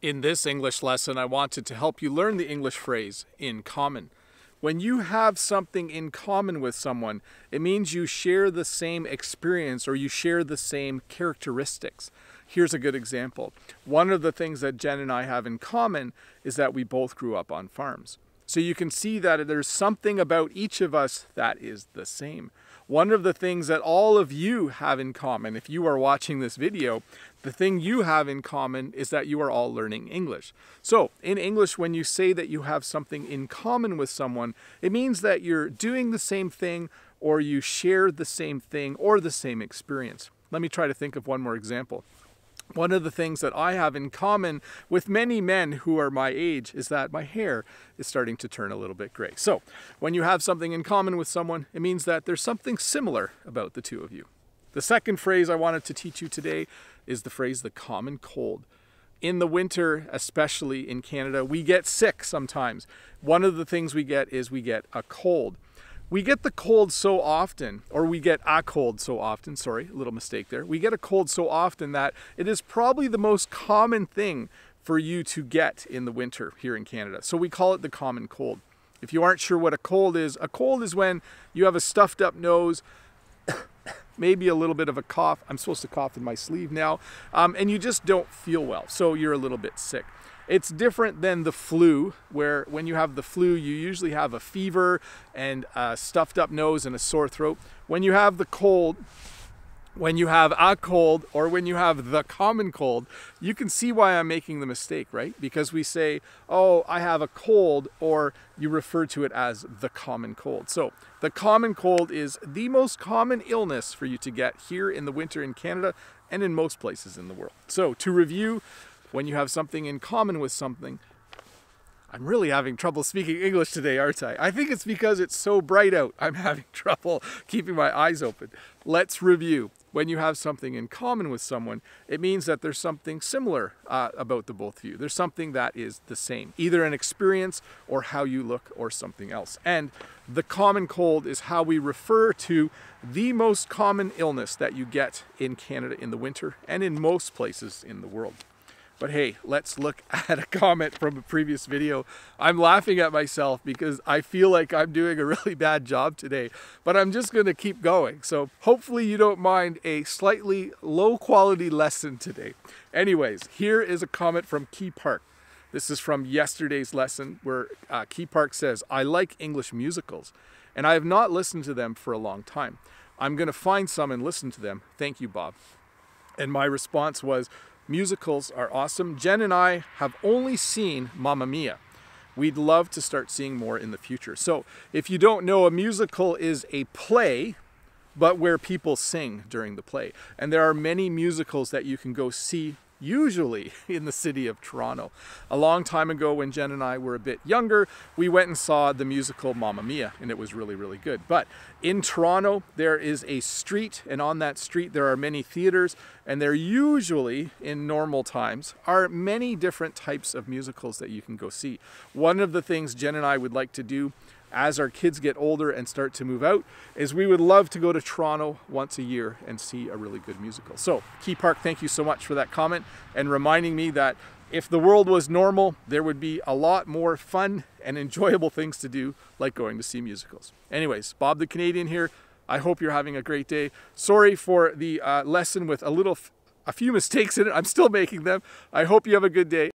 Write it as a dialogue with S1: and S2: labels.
S1: In this English lesson, I wanted to help you learn the English phrase, in common. When you have something in common with someone, it means you share the same experience or you share the same characteristics. Here's a good example. One of the things that Jen and I have in common is that we both grew up on farms. So you can see that there's something about each of us that is the same. One of the things that all of you have in common, if you are watching this video, the thing you have in common is that you are all learning English. So in English, when you say that you have something in common with someone, it means that you're doing the same thing or you share the same thing or the same experience. Let me try to think of one more example. One of the things that I have in common with many men who are my age is that my hair is starting to turn a little bit gray. So when you have something in common with someone, it means that there's something similar about the two of you. The second phrase I wanted to teach you today is the phrase the common cold. In the winter, especially in Canada, we get sick sometimes. One of the things we get is we get a cold. We get the cold so often, or we get a cold so often, sorry, a little mistake there. We get a cold so often that it is probably the most common thing for you to get in the winter here in Canada. So we call it the common cold. If you aren't sure what a cold is when you have a stuffed up nose, maybe a little bit of a cough. I'm supposed to cough in my sleeve now, and you just don't feel well, so you're a little bit sick. It's different than the flu, where when you have the flu, you usually have a fever and a stuffed up nose and a sore throat. When you have the cold, when you have a cold, or when you have the common cold, you can see why I'm making the mistake, right? Because we say, oh, I have a cold, or you refer to it as the common cold. So the common cold is the most common illness for you to get here in the winter in Canada and in most places in the world. So to review, when you have something in common with something, I'm really having trouble speaking English today, aren't I? I think it's because it's so bright out. I'm having trouble keeping my eyes open. Let's review. When you have something in common with someone, it means that there's something similar about the both of you. There's something that is the same, either an experience or how you look or something else. And the common cold is how we refer to the most common illness that you get in Canada in the winter and in most places in the world. But hey, let's look at a comment from a previous video. I'm laughing at myself because I feel like I'm doing a really bad job today, but I'm just gonna keep going. So hopefully you don't mind a slightly low quality lesson today. Anyways, here is a comment from Key Park. This is from yesterday's lesson where Key Park says, I like English musicals and I have not listened to them for a long time. I'm gonna find some and listen to them. Thank you, Bob. And my response was, musicals are awesome. Jen and I have only seen Mamma Mia. We'd love to start seeing more in the future. So if you don't know, a musical is a play, but where people sing during the play. And there are many musicals that you can go see, usually in the city of Toronto. A long time ago when Jen and I were a bit younger, we went and saw the musical Mamma Mia, and it was really, really good. But in Toronto, there is a street, and on that street there are many theaters, and there usually, in normal times, are many different types of musicals that you can go see. One of the things Jen and I would like to do as our kids get older and start to move out is we would love to go to Toronto once a year and see a really good musical. So Key Park, thank you so much for that comment and reminding me that if the world was normal, there would be a lot more fun and enjoyable things to do, like going to see musicals. Anyways, Bob the Canadian here. I hope you're having a great day. Sorry for the lesson with a few mistakes in it. I'm still making them. I hope you have a good day.